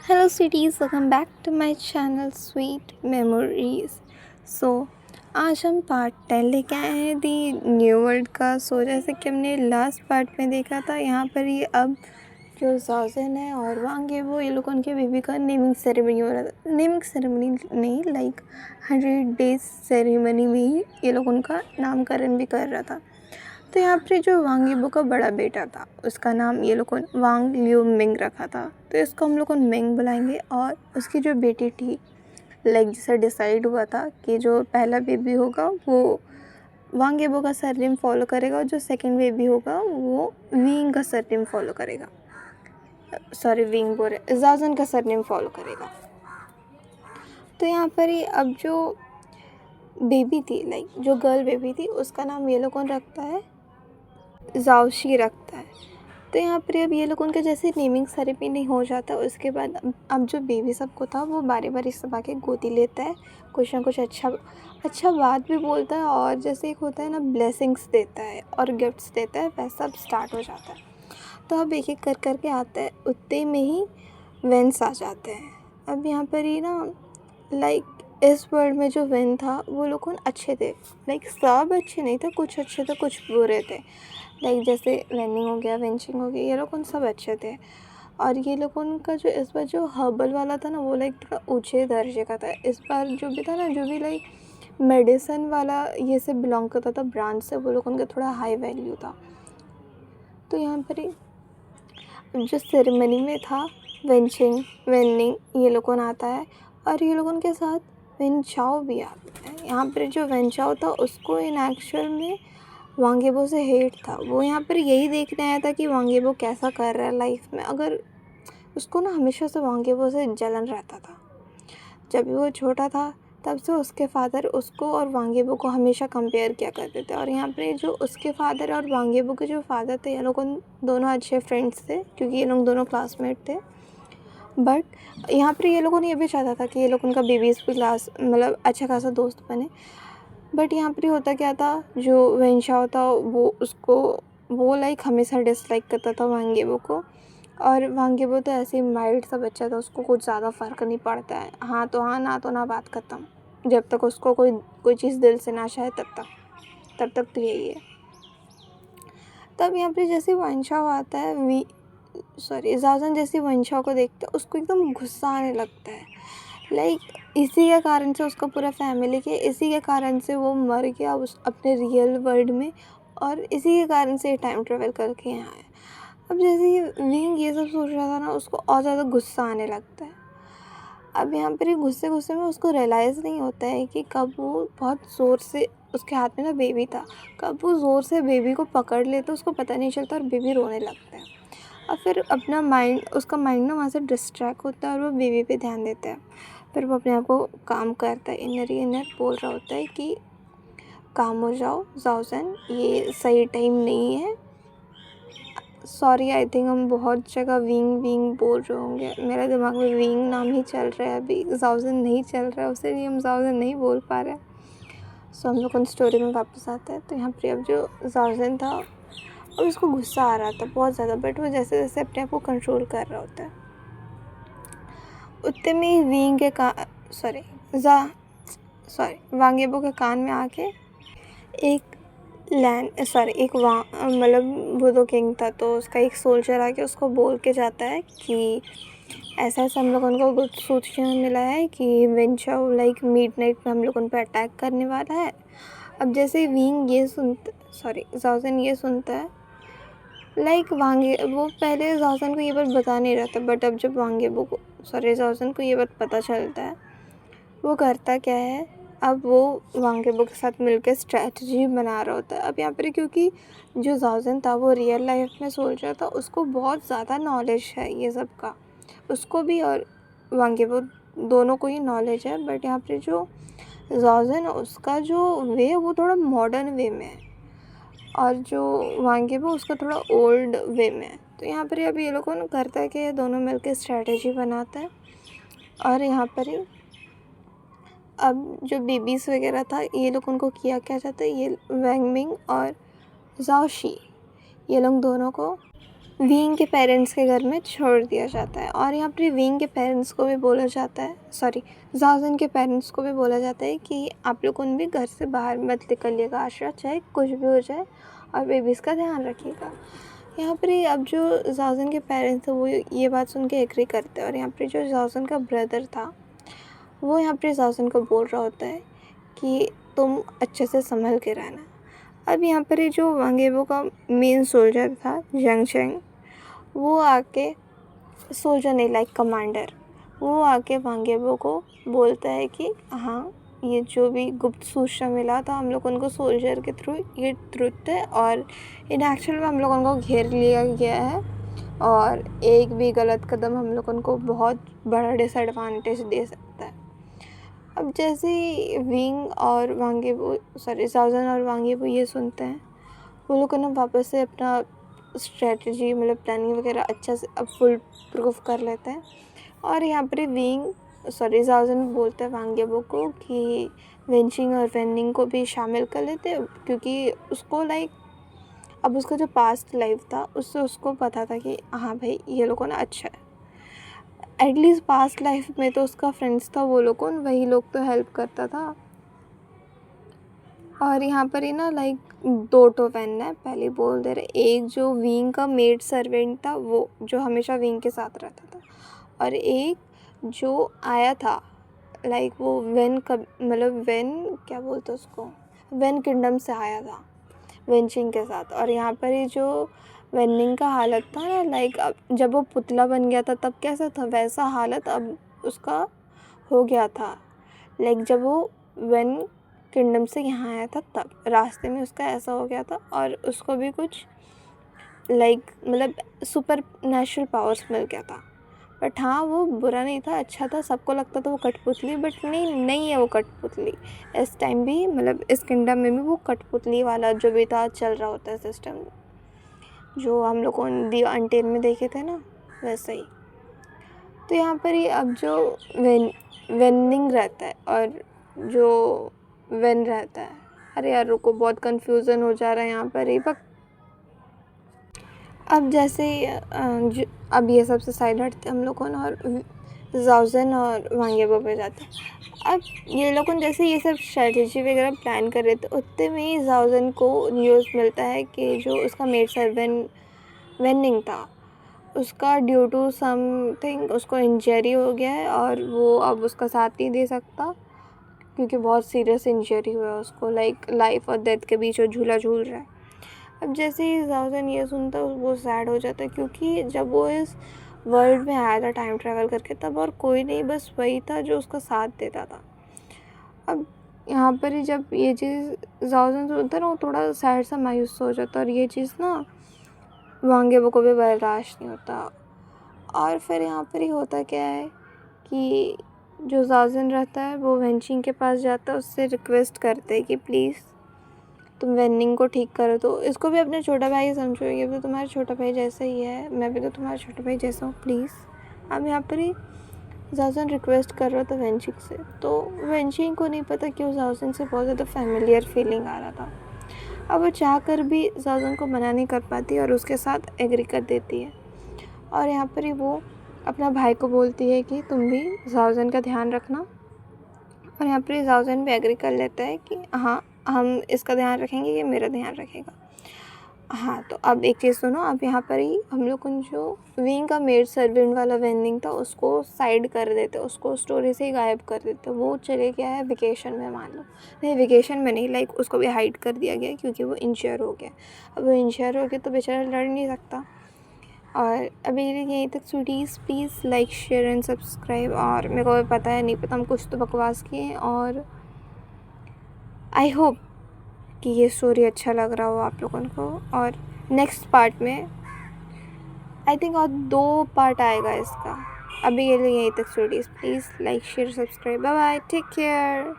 Hello sweeties, welcome back to my channel Sweet Memories. So आज हम part 10 लेके आए हैं दी न्यू वर्ल्ड का। जैसे कि हमने लास्ट पार्ट में देखा था, यहाँ पर ये अब जो जाजन है और वांगे वो ये लोग उनके बेबी का नेमिंग सेरेमनी हो रहा था। नेमिंग सेरेमनी नहीं, लाइक 100 डेज सेरेमनी में ही ये लोग उनका नामकरण भी कर रहा था। तो यहाँ पर जो वांग यीबो का बड़ा बेटा था, उसका नाम ये लोगों ने वांग लियो मिंग रखा था। तो इसको हम लोग मिंग बुलाएंगे। और उसकी जो बेटी थी, लाइक जैसा डिसाइड हुआ था कि जो पहला बेबी होगा वो वांग यीबो का सरनेम फॉलो करेगा और जो सेकंड बेबी होगा वो विंग का सरनेम फॉलो करेगा। सॉरी, विंग बोल रहे, जाजन का सरनेम फॉलो करेगा। तो यहाँ पर ही अब जो बेबी थी, लाइक जो गर्ल बेबी थी, उसका नाम ये लोग कौन रखता है, जाओशी रखता है। तो यहाँ पर अब ये लोग उनका जैसे नेमिंग सेरेमनी हो जाता है, उसके बाद अब जो बेबी सबको था वो बारी बारी सब आके गोदी लेता है, कुछ ना कुछ अच्छा बात भी बोलता है और जैसे एक होता है ना ब्लेसिंग्स देता है और गिफ्ट्स देता है, वैसा अब स्टार्ट हो जाता है। तो अब एक एक कर के आता है, उतने में ही वेंस आ जाते हैं। अब यहाँ पर ही ना, लाइक इस वर्ल्ड में जो वेन था वो लोग अच्छे थे, लाइक सब अच्छे नहीं थे, कुछ अच्छे थे कुछ बुरे थे। लाइक जैसे वेनिंग हो गया, वेंचिंग हो गया, ये लोग सब अच्छे थे। और ये लोग उनका जो इस बार जो हर्बल वाला था ना, वो लाइक थोड़ा ऊँचे दर्जे का था। इस बार जो भी था ना, जो भी लाइक मेडिसिन वाला ये से बिलोंग करता था ब्रांच से, वो लोग उनका थोड़ा हाई वैल्यू था। तो यहाँ पर जो सेरेमनी में था वेंचिंग वेनिंग, ये लोगों आता है और ये लोगों के साथ वेंचाओ भी आता है। यहाँ पर जो वेंचाओ था उसको इन एक्चुअल में वांग यीबो से हेट था। वो यहाँ पर यही देखने आया था कि वांग यीबो कैसा कर रहा है लाइफ में। अगर उसको ना हमेशा से वांग यीबो से जलन रहता था। जब भी वो छोटा था तब से उसके फादर उसको और वांग यीबो को हमेशा कंपेयर किया करते थे। और यहाँ पर जो उसके फादर और वांग यीबो के जो फादर थे, ये लोग दोनों अच्छे फ्रेंड्स थे क्योंकि ये लोग दोनों क्लासमेट थे। बट यहाँ पर ये लोगों ने ये भी चाहता था कि ये लोग उनका बेबीज़ भी क्लास मतलब अच्छा खासा दोस्त बने। बट यहाँ पर होता क्या था, जो वेंशाओ था वो लाइक हमेशा डिसलाइक करता था वांग यीबो को। और वांग यीबो तो ऐसे ही माइल्ड सा बच्चा था, उसको कुछ ज़्यादा फ़र्क नहीं पड़ता है, हाँ तो हाँ, ना तो ना, बात ख़त्म। जब तक उसको कोई चीज़ दिल से ना चाहे तब तक तो यही है। तब यहाँ पे जैसे वेंशाओ आता है, जाजन जैसे वेंशाओ को देखते है उसको एकदम गुस्सा आने लगता है। लाइक इसी के कारण से उसका पूरा फैमिली के इसी के कारण से वो मर गया उस अपने रियल वर्ल्ड में, और इसी के कारण से टाइम ट्रेवल करके यहाँ आया। अब जैसे ही विंग ये सब सोच रहा था ना, उसको और ज़्यादा गुस्सा आने लगता है। अब यहाँ पर गुस्से गुस्से में उसको रियलाइज़ नहीं होता है कि कब वो बहुत ज़ोर से, उसके हाथ में ना बेबी था, कब वो ज़ोर से बेबी को पकड़ लेता उसको पता नहीं चलता और बेबी रोने लगता है। और फिर उसका माइंड ना वहाँ से डिस्ट्रैक्ट होता है और वो बेबी पे ध्यान देता है। फिर वो अपने आप को काम करता है, इनर ही इनर बोल रहा होता है कि काम हो जाओ जाओसन, ये सही टाइम नहीं है। सॉरी, आई थिंक हम बहुत जगह विंग विंग बोल रहे होंगे, मेरे दिमाग में विंग नाम ही चल रहा है, अभी जाओसन नहीं चल रहा है, उससे भी हम जाओसन नहीं बोल पा रहे हैं। सो हम लोग उन स्टोरी में वापस आते हैं। तो यहाँ पर अब जो जाओसन था और उसको गुस्सा आ रहा था बहुत ज़्यादा, बट वो जैसे जैसे अपने आप को कंट्रोल कर रहा होता है, उतने में ही विंग के वांग यीबो के कान में आके एक मतलब वो तो किंग था, तो उसका एक सोल्जर आके उसको बोल के जाता है कि ऐसा ऐसा हम लोगों को कुछ सूचना मिला है कि वेंचाओ लाइक मिडनाइट में हम लोग उन पर अटैक करने वाला है। अब जैसे विंग ये जाओसन ये सुनता है, लाइक वो पहले जाओसन को ये बात बता नहीं रहा था, बट अब जब जाओसन को ये बात पता चलता है, वो करता क्या है, अब वो वांग यीबो के साथ मिलकर स्ट्रैटेजी बना रहा होता है। अब यहाँ पर क्योंकि जो जाओसन था वो रियल लाइफ में सोल्जर था, उसको बहुत ज़्यादा नॉलेज है ये सब का, उसको भी और वांग यीबो दोनों को ही नॉलेज है। बट यहाँ पर जो जाओसन है उसका जो वे है वो थोड़ा मॉडर्न वे में है, और जो वांग यीबो उसका थोड़ा ओल्ड वे में है। तो यहाँ पर अब ये लोगों ने करता है कि ये दोनों मिलकर स्ट्रैटेजी बनाते हैं। और यहाँ पर ही अब जो बेबीज़ वगैरह था, ये लोग उनको किया क्या जाता है, ये वैंग मिंग और जाओशी, ये लोग दोनों को विंग के पेरेंट्स के घर में छोड़ दिया जाता है। और यहाँ पर विंग के पेरेंट्स को भी बोला जाता है, सॉरी ज़ाओज़न के पेरेंट्स को भी बोला जाता है कि आप लोग भी घर से बाहर मत निकलिएगा, आशरा चाहे कुछ भी हो जाए, और बेबीज़ का ध्यान रखिएगा। यहाँ पर अब जो ज़ाओज़न के पेरेंट्स थे वो ये बात सुन के एग्री करते हैं। और यहाँ पर जो ज़ाओज़न का ब्रदर था वो यहाँ पर ज़ाओज़न को बोल रहा होता है कि तुम अच्छे से संभल के रहना। अब यहाँ पर जो वांग येबो का मेन सोल्जर था यांग चेंग, वो आके, सोल्जर नहीं लाइक कमांडर, वो आके वांग येबो को बोलता है कि हाँ, ये जो भी गुप्त सूचना मिला था हम लोग उनको सोल्जर के थ्रू, ये ट्रुथ है और इन एक्चुअल में हम लोग उनको घेर लिया गया है और एक भी गलत कदम हम लोग उनको बहुत बड़ा डिसएडवांटेज दे सकता है। अब जैसे ही विंग और वांग येबो, सॉरी ज़ाओज़न और वांग येबो ये सुनते हैं, वो लोग ना वापस से अपना स्ट्रेटजी मतलब प्लानिंग वगैरह अच्छा से अब फुल प्रूफ कर लेते हैं। और यहाँ पर ज़ाओज़न बोलते हैं वांग येबो को कि वेंचिंग और वेनिंग को भी शामिल कर लेते, क्योंकि उसको लाइक अब उसका जो पास्ट लाइफ था उससे उसको पता था कि हाँ भाई ये लोगों ना अच्छा है, एटलीस्ट पास्ट लाइफ में तो उसका फ्रेंड्स था वो लोग, वही लोग तो हेल्प करता था। और यहाँ पर ही ना लाइक दो वैन है, पहले बोल दे रहे, एक जो विंग का मेड सर्वेंट था वो जो हमेशा विंग के साथ रहता था, और एक जो आया था लाइक वो वेन कब मतलब वेन क्या बोलते उसको, वेन किंगडम से आया था वेंचिंग के साथ। और यहाँ पर ही जो वेनिंग का हालत था ना, लाइक अब जब वो पुतला बन गया था तब कैसा था वैसा हालत अब उसका हो गया था। लाइक जब वो वेन किंगडम से यहाँ आया था तब रास्ते में उसका ऐसा हो गया था, और उसको भी कुछ लाइक मतलब सुपर नेचुरल पावर्स मिल गया था। बट हाँ, वो बुरा नहीं था, अच्छा था, सबको लगता था वो कठपुतली, बट नहीं है वो कठपुतली। इस टाइम भी मतलब इस किंगडम में भी वो कठपुतली वाला जो भी था चल रहा होता है सिस्टम, जो हम लोग दी अंटेन में देखे थे ना, वैसा ही। तो यहाँ पर ही अब जो वेनिंग रहता है और जो वेन रहता है, अरे यार रुको बहुत कन्फ्यूज़न हो जा रहा है यहाँ पर ही। बट अब जैसे अब ये सबसे साइड हटते हम लोग और ज़ाओज़न और वांग येबो पे जाते हैं। अब ये लोग जैसे ये सब स्ट्रैटेजी वगैरह प्लान कर रहे थे, उतने में ही ज़ाओज़न को न्यूज़ मिलता है कि जो उसका मेड सर्वेंट वेनिंग था उसका ड्यू टू समथिंग उसको इंजरी हो गया है और वो अब उसका साथ नहीं दे सकता, क्योंकि बहुत सीरियस इंजरी हुआ है उसको, लाइक लाइफ और डेथ के बीच वो झूला झूल रहा है। अब जैसे ही ज़ाओज़न ये सुनता है वो सैड हो जाता है, क्योंकि जब वो इस वर्ल्ड में आया था टाइम ट्रैवल करके तब और कोई नहीं, बस वही था जो उसका साथ देता था। अब यहाँ पर ही जब ये चीज़ ज़ाओज़न सुनता है ना, वो थोड़ा सैड सा मायूस हो जाता है, और ये चीज़ ना वांग येबो को भी बर्दाश्त नहीं होता। और फिर यहाँ पर ही होता क्या है कि जो ज़ाओज़न रहता है वो वेंचिंग के पास जाता है, उससे रिक्वेस्ट करते हैं कि प्लीज़ तुम वेनिंग को ठीक करो। तो इसको भी अपने छोटा भाई समझो, ये भी तो तुम्हारा छोटा भाई जैसा ही है, मैं भी तो तुम्हारा छोटा भाई जैसा हूँ, प्लीज़। अब यहाँ पर ही ज़ाओज़न रिक्वेस्ट कर रहा था वेंचिंग से, तो वेंचिंग को नहीं पता क्यों ज़ाओज़न से बहुत ज़्यादा फैमिलियर फीलिंग आ रहा था। अब वो चाह कर भी ज़ाओज़न को मना नहीं कर पाती और उसके साथ एग्री कर देती है। और यहाँ पर ही वो अपना भाई को बोलती है कि तुम भी ज़ाओज़न का ध्यान रखना, और यहाँ पर ज़ाओज़न भी एग्री कर लेता है कि हाँ हम इसका ध्यान रखेंगे, ये मेरा ध्यान रखेगा। हाँ, तो अब एक चीज़ सुनो, अब यहाँ पर ही हम लोग जो विंग का मेड सर्वेंट वाला वेनिंग था उसको साइड कर देते, उसको स्टोरी से ही गायब कर देते। वो चले गया है वेकेशन में, मान लो, नहीं वेकेशन में नहीं, लाइक उसको भी हाइड कर दिया गया क्योंकि वो इंश्योर हो गया। अब वो इंश्योर हो गया तो बेचारा लड़ नहीं सकता। और अभी यहीं तक sweeties, please like share and subscribe. और मेरे को पता है नहीं पता, हम कुछ तो बकवास किए, और आई होप कि ये स्टोरी अच्छा लग रहा हो आप लोगों को। और नेक्स्ट पार्ट में आई थिंक और 2 पार्ट आएगा इसका। अभी के लिए यहीं तक stories, please like share subscribe, bye bye, take care.